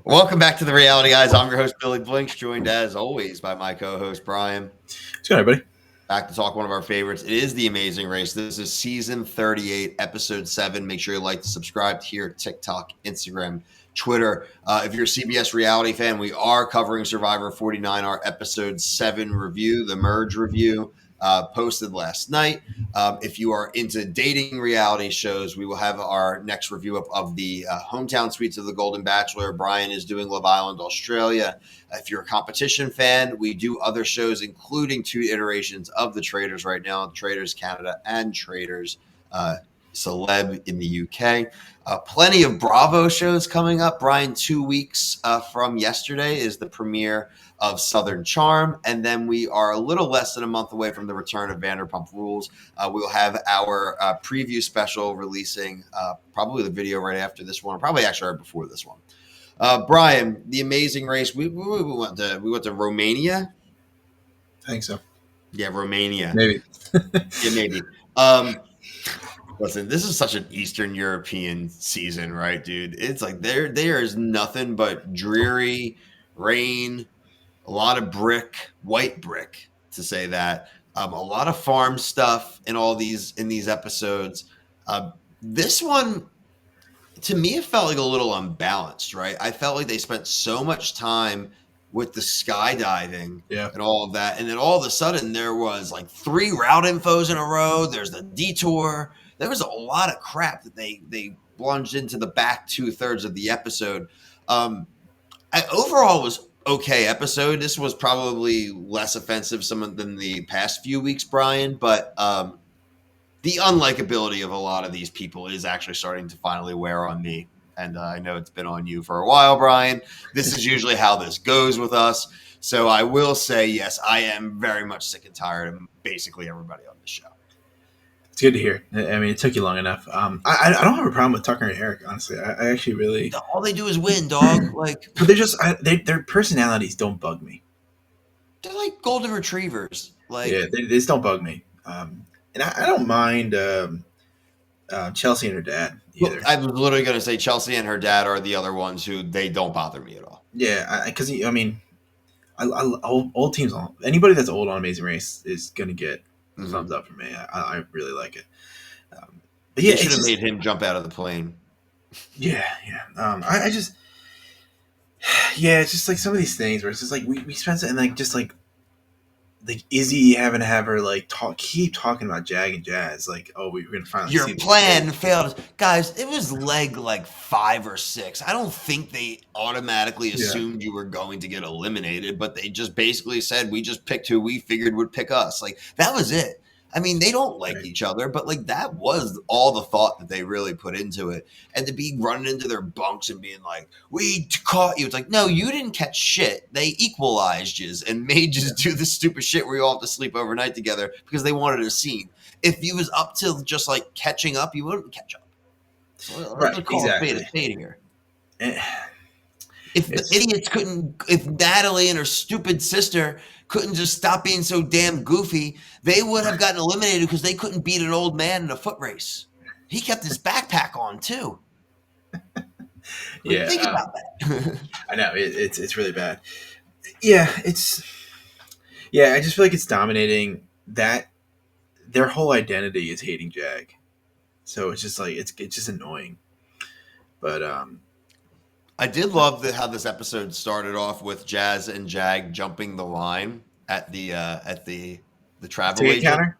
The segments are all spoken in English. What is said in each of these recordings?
Welcome back to the Reality Guys. I'm your host, Billy Blinks, joined as always by my co-host, Brian. What's going on, everybody? Back to talk one of our favorites. It is The Amazing Race. This is season 38, episode 7. Make sure you like to subscribe here at TikTok, Instagram, Twitter. If you're a CBS reality fan, we are covering Survivor 49, our episode 7 review, the merge review, posted last night. If you are into dating reality shows, we will have our next review of the hometown suites of the Golden Bachelor. Brian is doing Love Island Australia. If you're a competition fan, we do other shows, including 2 iterations of the Traders right now, Traders Canada and Traders Celeb in the UK. Plenty of Bravo shows coming up. Brian, 2 weeks from yesterday is the premiere of Southern Charm, and then we are a little less than a month away from the return of Vanderpump Rules. We will have our preview special releasing probably the video right after this one, or probably actually right before this one. Brian, The Amazing Race. We went to Romania. I think so. Yeah, Romania. Maybe. Yeah, maybe. Listen, this is such an Eastern European season, right, dude? It's like there is nothing but dreary rain, a lot of white brick, to say that. A lot of farm stuff in these episodes. This one, to me, it felt like a little unbalanced, right? I felt like they spent so much time with the skydiving and all of that. And then all of a sudden there was like 3 route infos in a row. There's the detour. There was a lot of crap that they plunged into the back 2/3 of the episode. Overall, it was okay episode. This was probably less offensive than the past few weeks, Brian, but the unlikability of a lot of these people is actually starting to finally wear on me. And I know it's been on you for a while, Brian. This is usually how this goes with us. So I will say, yes, I am very much sick and tired of basically everybody on the show. It's good to hear. I mean, it took you long enough. I don't have a problem with Tucker and Eric, honestly. I actually really... All they do is win, dog. But they're just... their personalities don't bug me. They're like golden retrievers. Yeah, they just don't bug me. And I don't mind Chelsea and her dad either. I was literally going to say Chelsea and her dad are the other ones who they don't bother me at all. Yeah, because I mean, old teams, anybody that's old on Amazing Race is going to get thumbs up from me. I really like it. But yeah, should have made him jump out of the plane. Yeah. I just, it's just like some of these things where it's just like we spent it and like just like Izzy having to have her like keep talking about Jag and Jazz, like, oh, we're gonna finally your plan failed, guys. It was leg like 5 or 6. I don't think they automatically assumed you were going to get eliminated, but they just basically said we just picked who we figured would pick us. Like that was it. I mean, they don't like each other, but like that was all the thought that they really put into it. And to be running into their bunks and being like, we caught you. It's like, no, you didn't catch shit. They equalized you and made you do this stupid shit where you all have to sleep overnight together because they wanted a scene. If you was up to just like catching up, you wouldn't catch up. So let's call exactly. A spade here. If the idiots if Natalie and her stupid sister couldn't just stop being so damn goofy, they would have gotten eliminated because they couldn't beat an old man in a foot race. He kept his backpack on too. Think about that. I know it's really bad. Yeah, I just feel like it's dominating that their whole identity is hating Jag. So it's just like it's just annoying. But I did love how this episode started off with Jazz and Jag jumping the line at the travel agent. Counter?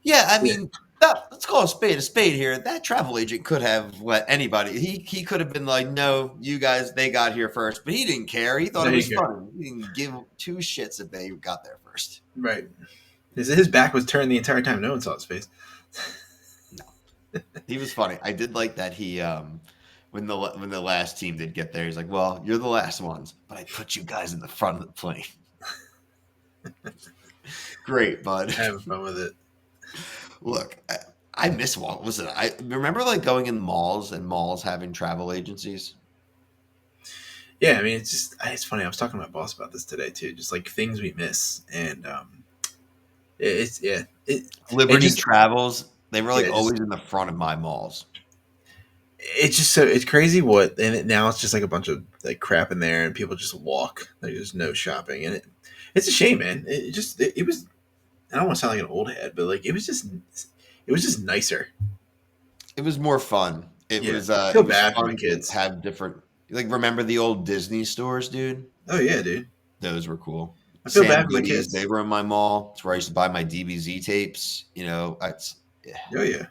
Yeah, I mean, let's call a spade here. That travel agent could have let anybody. He could have been like, no, you guys, they got here first, but he didn't care. He thought it was fun. He didn't give 2 shits if they got there first. Right. His back was turned the entire time. No one saw his face. No, he was funny. I did like that he. When the last team did get there, he's like, well, you're the last ones, but I put you guys in the front of the plane. Great, bud. Having fun with it. Look, I miss Walt. Listen, I remember like going in malls and malls having travel agencies. Yeah, I mean, it's funny. I was talking to my boss about this today too. Just like things we miss. And Liberty Travels, they were like always in the front of my malls. it's just so it's crazy what now it's just like a bunch of like crap in there and people just walk. There's no shopping and it's a shame, man. It was I don't want to sound like an old head, but like it was just nicer. It was more fun. Yeah, I feel It was bad for my fun to kids. have different. Like, remember the old Disney stores, dude? Oh yeah, dude. Those were cool. I feel bad Sam for my Goodies, they kids. were in my mall. It's where I used to buy my DBZ tapes. You know, yeah. Oh yeah.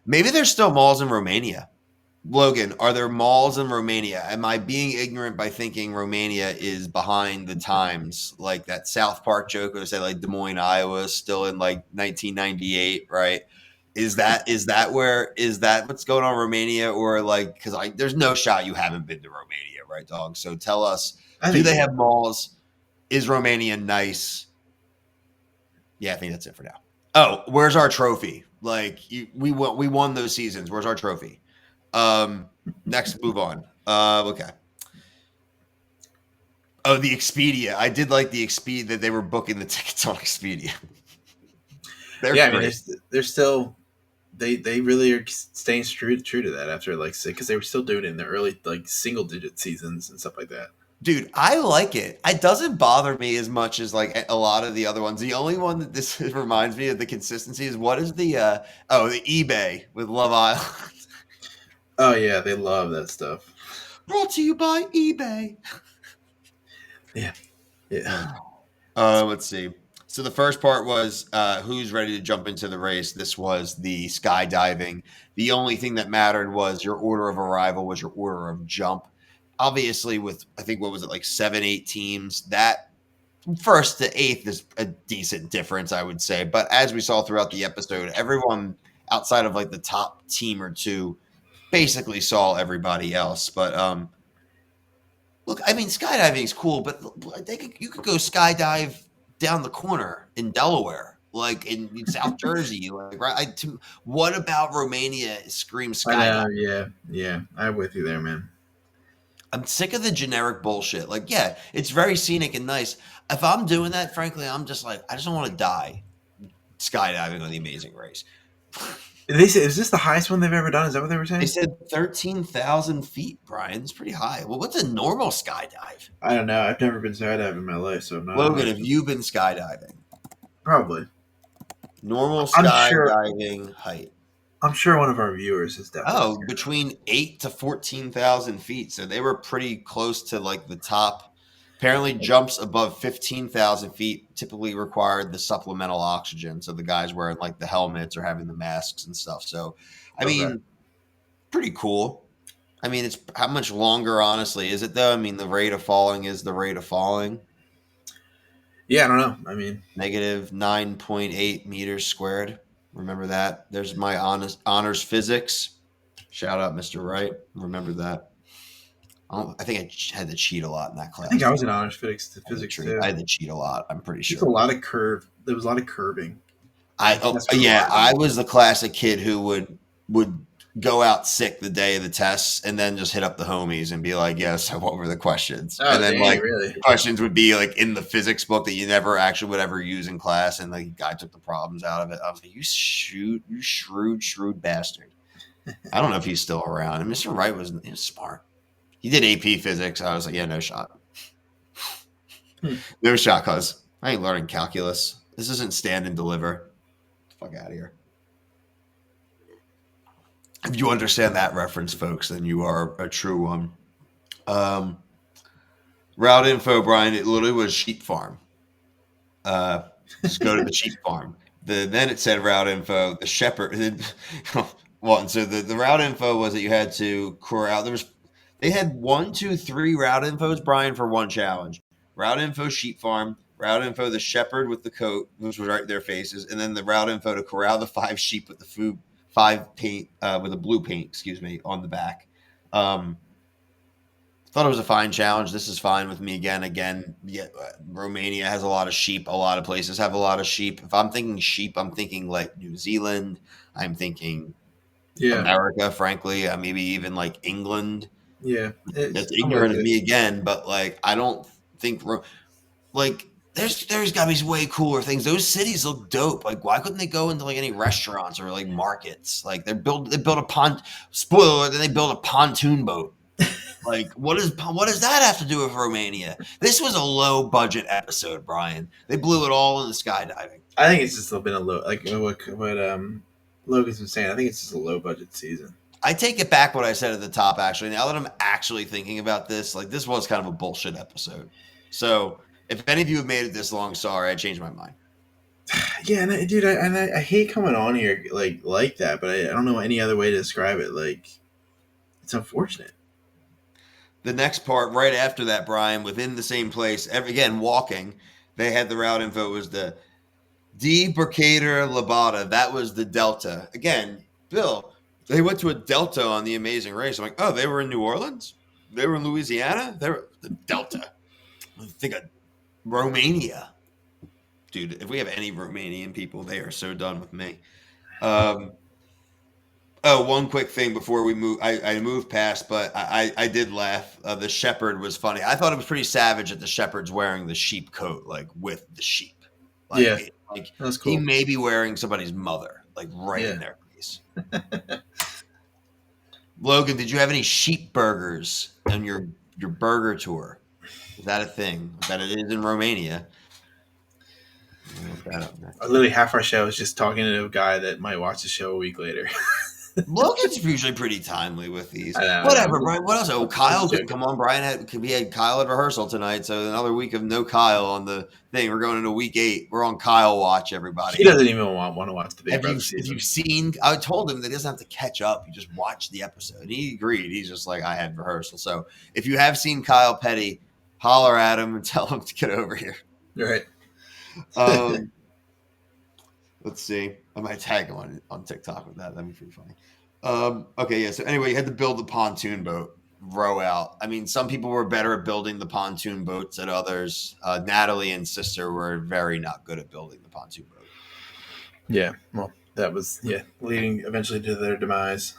Maybe there's still malls in Romania. Logan, are there malls in Romania? Am I being ignorant by thinking Romania is behind the times? Like that South Park joke would say like Des Moines, Iowa is still in like 1998, right? Is that what's going on in Romania? Or like, because there's no shot you haven't been to Romania, right, dog? So tell us, I do think they so. have malls? Is Romania nice? Yeah, I think that's it for now. Oh, where's our trophy? Like we won those seasons. Where's our trophy? Next, move on. Okay. Oh, the Expedia. I did like the Expedia that they were booking the tickets on Expedia. They're Yeah, I mean, great. there's still they really are staying true to that after like because they were still doing it in the early like single digit seasons and stuff like that. Dude, I like it. It doesn't bother me as much as like a lot of the other ones. The only one that this reminds me of the consistency is what is the eBay with Love Island. Oh yeah, they love that stuff. Brought to you by eBay. Yeah, yeah. Let's see. So the first part was who's ready to jump into the race. This was the skydiving. The only thing that mattered was your order of arrival was your order of jump. Obviously, with I think what was it like 7, 8 teams, that first to eighth is a decent difference, I would say. But as we saw throughout the episode, everyone outside of like the top team or two basically saw everybody else. But look, I mean, skydiving is cool, but you could go skydive down the corner in Delaware, like in South Jersey, like right. What about Romania? Screams I skydive. know. Yeah, yeah. I'm with you there, man. I'm sick of the generic bullshit. Like, yeah, it's very scenic and nice. If I'm doing that, frankly, I'm just like, I just don't want to die skydiving on the Amazing Race. They said, is this the highest one they've ever done? Is that what they were They saying? said 13,000 feet, Brian. It's pretty high. Well, what's a normal skydive? I don't know. I've never been skydiving in my life, so I'm not Logan, have 100%. you been skydiving? Probably. Normal I'm sure. skydiving height. I'm sure one of our viewers has definitely. Oh, between 8 to 14,000 feet. So they were pretty close to like the top. Apparently, jumps above 15,000 feet typically required the supplemental oxygen. So the guys wearing like the helmets or having the masks and stuff. So, I Okay. mean, pretty cool. I mean, it's how much longer, honestly, is it though? I mean, the rate of falling is the rate of falling. Yeah, I don't know. I mean, Negative 9.8 meters squared. Remember that? There's my honors physics. Shout out, Mr. Wright. Remember that. I think I had to cheat a lot in that I think class. I was in honors physics I too. had to cheat a lot. I'm pretty There's a sure. lot of curve. There was a lot of curving. That's what Yeah, reminded I me. was the classic kid who would go out sick the day of the tests and then just hit up the homies and be like, "Yeah, so what were the questions?" And Oh then dang, like really? the questions would be like in the physics book that you never actually would ever use in class, and like guy took the problems out of it. I was like, you shrewd bastard." I don't know if he's still around. And Mr. Wright he was smart. He did AP physics. I was like, yeah, no shot. Hmm. No shot, cuz I ain't learning calculus. This isn't stand and deliver. Get the fuck out of here. If you understand that reference, folks, then you are a true one. Um, Route info, Brian, it literally was sheep farm. Just go to the sheep farm. Then it said route info, the shepherd. Well, and so the route info was that you had to corral. They had 1, 2, 3 route infos, Brian, for one challenge. Route info sheep farm, route info the shepherd with the coat, which was right in their faces, and then the route info to corral the 5 sheep with the food 5 paint with a blue paint, excuse me, on the back. Thought it was a fine challenge. This is fine with me again. Yeah, Romania has a lot of sheep. A lot of places have a lot of sheep. If I'm thinking sheep, I'm thinking like New Zealand. I'm thinking Yeah, America, frankly. Maybe even like England. yeah. That's I'm with ignorant of you. me again, but like I don't think like there's got to be way cooler things. Those cities look dope. Like, why couldn't they go into like any restaurants or like markets? Like, they built a spoiler, then they built a pontoon boat. Like, what does that have to do with Romania? This was a low budget episode, Brian. They blew it all in the skydiving. I think it's just been a low, like what Logan's been saying. I think it's just a low budget season. I take it back what I said at the top, actually. Now that I'm actually thinking about this, like, this was kind of a bullshit episode. So if any of you have made it this long, sorry, I changed my mind. Yeah, and dude, I hate coming on here like that, but I don't know any other way to describe it. Like, it's unfortunate. The next part, right after that, Brian, within the same place, again, walking, they had the route info, was the Debarcator Labata. That was the Delta. Again, Bill, they went to a Delta on the Amazing Race. I'm like, oh, they were in New Orleans? They were in Louisiana? They were the Delta. I think of Romania. Dude, if we have any Romanian people, they are so done with me. One quick thing before we move. I moved past, but I did laugh. The shepherd was funny. I thought it was pretty savage that the shepherd's wearing the sheep coat, like with the sheep. Like, yeah, like that's cool. He may be wearing somebody's mother, like right in their face. Logan, did you have any sheep burgers on your burger tour? Is that a thing? That it is in Romania. Literally half our show is just talking to a guy that might watch the show a week later. Logan's usually pretty timely with these. Know, Whatever, Brian. What else? Oh, Kyle couldn't come on. We had Kyle at rehearsal tonight, so another week of no Kyle on the thing. We're going into week 8. We're on Kyle watch, everybody. He doesn't even want to watch the Big Brother season. Have you seen? I told him that he doesn't have to catch up. You just watch the episode. And he agreed. He's just like, I had rehearsal. So if you have seen Kyle Petty, holler at him and tell him to get over here. Right. Let's see. I might tag him on TikTok with that. That'd be pretty funny. Okay, yeah. So anyway, you had to build the pontoon boat, row out. I mean, some people were better at building the pontoon boats than others. Natalie and sister were very not good at building the pontoon boat. Yeah. Well, that was leading eventually to their demise.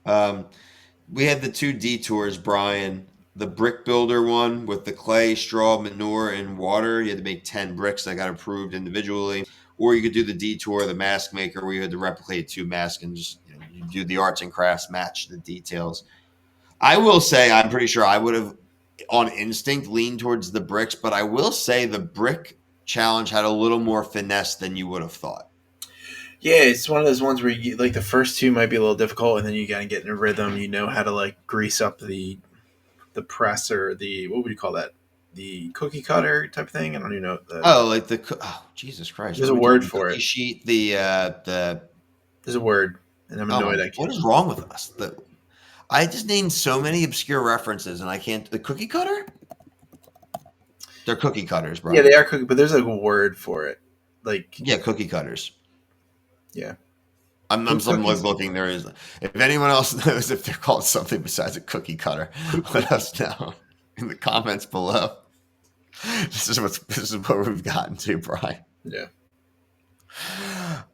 We had the 2 detours, Brian. The brick builder one with the clay, straw, manure, and water. You had to make 10 bricks that got approved individually. Or you could do the detour, the mask maker, where you had to replicate 2 masks and just you do the arts and crafts, match the details. I will say I'm pretty sure I would have, on instinct, leaned towards the bricks, but I will say the brick challenge had a little more finesse than you would have thought. Yeah, it's one of those ones where you like the first 2 might be a little difficult, and then you gotta get in a rhythm. You know how to like grease up the press or the, what would you call that? The cookie cutter type thing. I don't even know. Jesus Christ! There's a word for it. Sheet. There's a word, and I'm annoyed. I can't. What is wrong with us? I just named so many obscure references, and I can't. The cookie cutter. They're cookie cutters, bro. Yeah, they are cookie, but there's like a word for it. Like cookie cutters. Yeah. I'm looking. There is. If anyone else knows if they're called something besides a cookie cutter, let us know in the comments below. This is what we've gotten to, Brian. Yeah.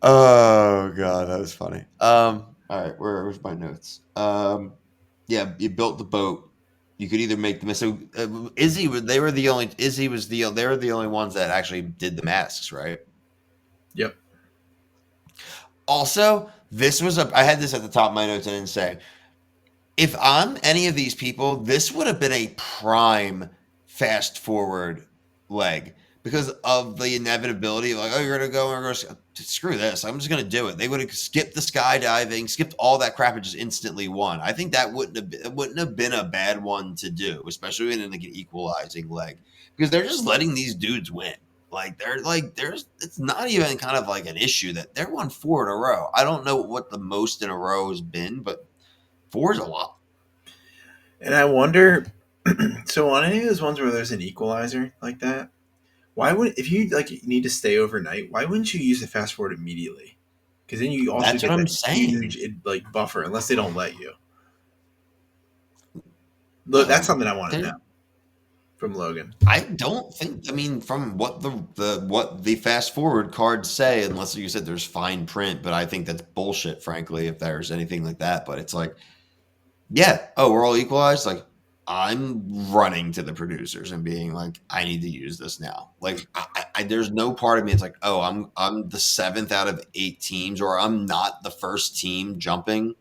Oh God, that was funny. All right, where's my notes? You built the boat. You could either make the so Izzy. They were the only ones that actually did the masks, right? Yep. Also, I had this at the top of my notes. I didn't say. If I'm any of these people, this would have been a prime fast forward leg because of the inevitability of like, oh, you're going to go screw this. I'm just going to do it. They would have skipped the skydiving, skipped all that crap and just instantly won. I think that wouldn't have been a bad one to do, especially in like an equalizing leg because they're just letting these dudes win. It's not even kind of like an issue that they're won 4 in a row. I don't know what the most in a row has been, but 4 is a lot. And I wonder, so on any of those ones where there's an equalizer like that, if you need to stay overnight, why wouldn't you use the fast forward immediately? Because then you also get that huge buffer, unless they don't let you. Look, that's something I want to know from Logan. I don't think. I mean, from what the fast forward cards say, unless you said there's fine print, but I think that's bullshit. Frankly, if there's anything like that, but it's like, yeah, we're all equalized. Like, I'm running to the producers and being like, I need to use this now. Like, there's no part of me. It's like, oh, I'm the 7th out of 8 teams, or I'm not the first team jumping.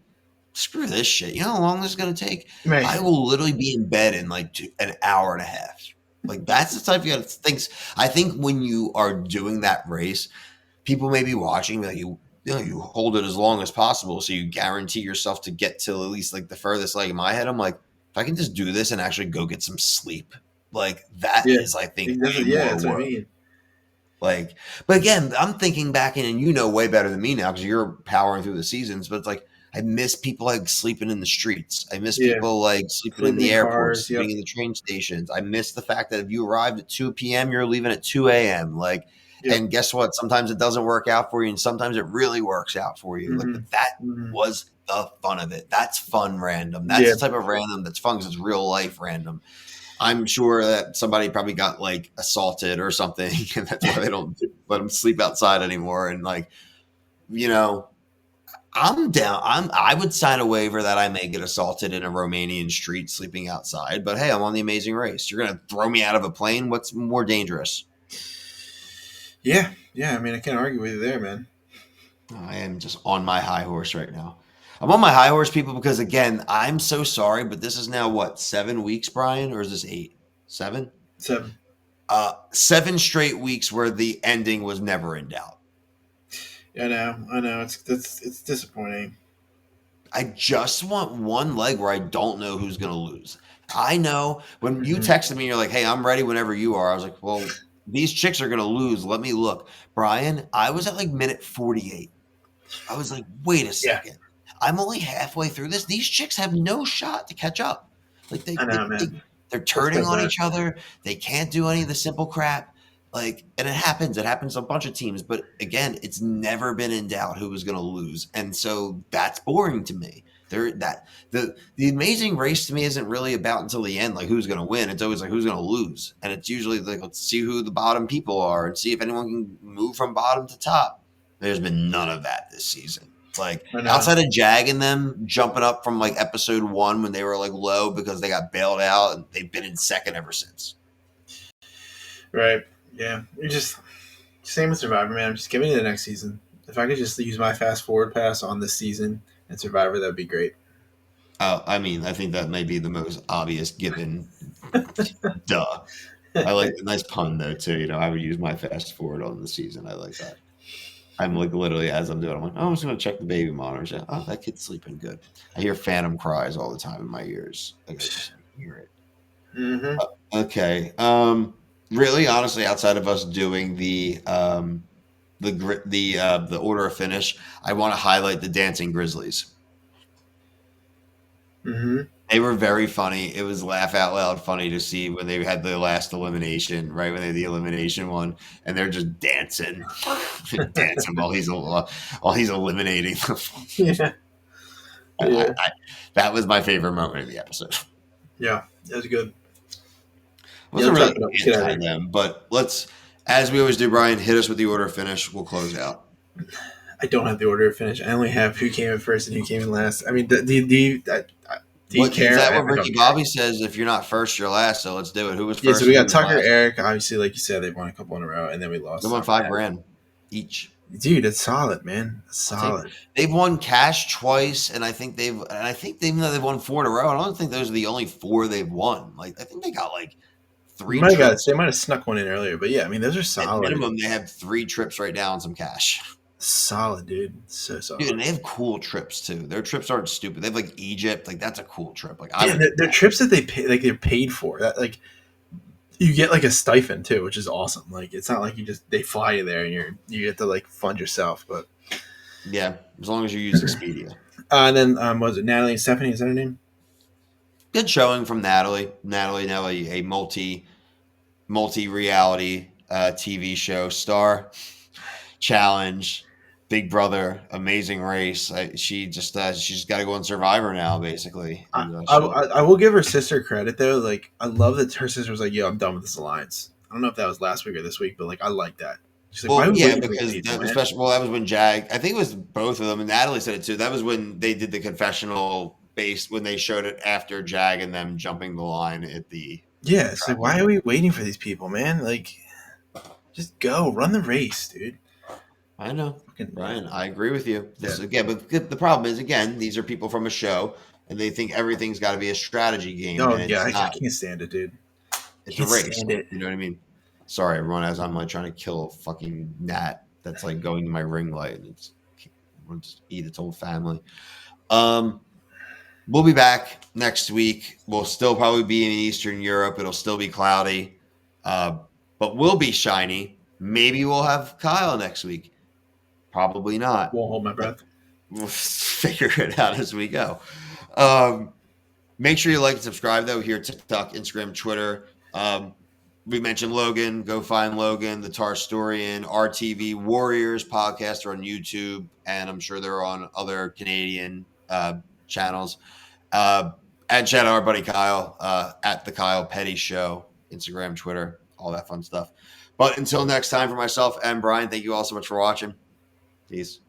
Screw this shit. You know how long this is going to take? I Right. will literally be in bed in like an hour and a half. Like, that's the type you got to think. I think when you are doing that race, people may be watching that you hold it as long as possible, so you guarantee yourself to get to at least like the furthest leg. In my head, I'm like, if I can just do this and actually go get some sleep, like that Yeah. is, I think, way Yeah, more that's what I work. mean. Like, but again, I'm thinking back in, and you know way better than me now because you're powering through the seasons. But it's like I miss people like sleeping in the streets. I miss Yeah. people like sleeping in Sleeping the in airports, cars. sleeping Yep. in the train stations. I miss the fact that if you arrived at 2 p.m., you're leaving at 2 a.m. Like, Yep. and guess what? Sometimes it doesn't work out for you, and sometimes it really works out for you. Like, Hmm. but that Hmm. was the fun of it. That's fun random. That's Yeah. the type of random that's fun because it's real life random. I'm sure that somebody probably got like assaulted or something, and that's why they don't let them sleep outside anymore. And like, you know, I'm down. I would sign a waiver that I may get assaulted in a Romanian street sleeping outside. But hey, I'm on the Amazing Race. You're gonna throw me out of a plane? What's more dangerous? Yeah. Yeah. I mean, I can't argue with you there, man. I am just on my high horse right now. I'm on my high horse, people, because again, I'm so sorry, but this is now what, 7 weeks, Brian, or is this 8? 7? 7. 7 straight weeks where the ending was never in doubt. I know. I know. It's disappointing. I just want one leg where I don't know who's going to lose. I know when you Hmm. texted me, you're like, hey, I'm ready whenever you are. I was like, well, these chicks are going to lose. Let me look. Brian, I was at like minute 48. I was like, wait a Yeah. second. I'm only halfway through this. These chicks have no shot to catch up. Like I know, man. they're It's turning so on bad. each other. They can't do any of the simple crap. Like, and it happens. It happens to a bunch of teams. But again, it's never been in doubt who was going to lose, and so that's boring to me. The Amazing Race to me isn't really about until the end, like who's going to win. It's always like who's going to lose, and it's usually like let's see who the bottom people are and see if anyone can move from bottom to top. There's been none of that this season. Like I know. outside of Jag and them jumping up from like episode 1 when they were like low because they got bailed out, and they've been in second ever since. Right. Yeah. You're just same with Survivor, man. I'm just giving it the next season. If I could just use my fast forward pass on this season and Survivor, that'd be great. I mean, I think that may be the most obvious given. Duh. I like the nice pun though too. You know, I would use my fast forward on the season. I like that. I'm like literally as I'm doing, I'm like, oh, I'm just gonna check the baby monitor. Oh, that kid's sleeping good. I hear phantom cries all the time in my ears. Like I just hear it. Hmm. Okay. Really, honestly, outside of us doing the order of finish, I want to highlight the Dancing Grizzlies. Hmm. They were very funny. It was laugh out loud funny to see when they had the last elimination, right? When they had the elimination one, and they're just dancing, dancing while he's eliminating them. Yeah. Yeah. That was my favorite moment of the episode. Yeah. That was good. Yeah, Wasn't let's wrap really it up. Let's get out of anti here. them, but let's, as we always do, Brian, hit us with the order of finish. We'll close out. I don't have the order of finish. I only have who came in first and who came in last. I mean, do you What is care? that? What I don't Ricky care. Bobby says? If you're not first, you're last. So let's do it. Who was Yeah, so first we and who got was Tucker, last? Eric. Obviously, like you said, they won a couple in a row, and then we They lost. won $5,000 each. Dude, it's solid, man. It's I'll take. solid. They've won cash twice, and I think even though they've won 4 in a row, I don't think those are the only 4 they've won. Like I think they got like 3 trips. They might have snuck one in earlier, but yeah, I mean, those are At solid. minimum, they have 3 trips right now and some cash. Solid, dude. So Dude, solid. and they have cool trips too. Their trips aren't stupid. They have like Egypt, like that's a cool trip. Like I Yeah, would do they're that. trips that they pay, like they're paid for. That like you get like a stipend too, which is awesome. Like it's not like they fly you there and you get to like fund yourself. But Yeah, as long as you use Expedia. and then what was it Natalie and Stephanie? Is that her name? Good showing from Natalie. Natalie now a multi reality TV show star. Challenge, Big Brother, Amazing Race. She's got to go on Survivor now, basically. And, I will give her sister credit though. Like I love that her sister was like, "Yo, I'm done with this alliance." I don't know if that was last week or this week, but like I like that. She's like, "Why well, are we yeah, waiting for because me to that was win?" special. Well, that was when Jag. I think it was both of them, and Natalie said it too. That was when they did the confessional based when they showed it after Jag and them jumping the line at the Yeah, it's like, track why meet. are we waiting for these people, man? Like, just go run the race, dude. I know, Fucking yeah, Brian. I agree with you. yeah. This again, but the problem is again, these are people from a show, and they think everything's got to be a strategy game, Oh and yeah, it's I not. can't stand it, dude. It's a Can't race. stand it. You know what I mean? Sorry, everyone. As I'm like trying to kill a fucking gnat that's like going to my ring light, and it's wants to eat its whole family. Um, we'll be back next week. We'll still probably be in Eastern Europe. It'll still be cloudy, uh, but we'll be shiny. Maybe we'll have Kyle next week. Probably not. Won't hold my But breath. we'll figure it out as we go. Um, Make sure you like and subscribe, though, here TikTok, Instagram, Twitter. We mentioned Logan. Go find Logan, the Tarstorian, RTV Warriors podcast are on YouTube, and I'm sure they're on other Canadian channels. And shout out our buddy Kyle at the Kyle Petty Show, Instagram, Twitter, all that fun stuff. But until next time, for myself and Brian, thank you all so much for watching. Peace.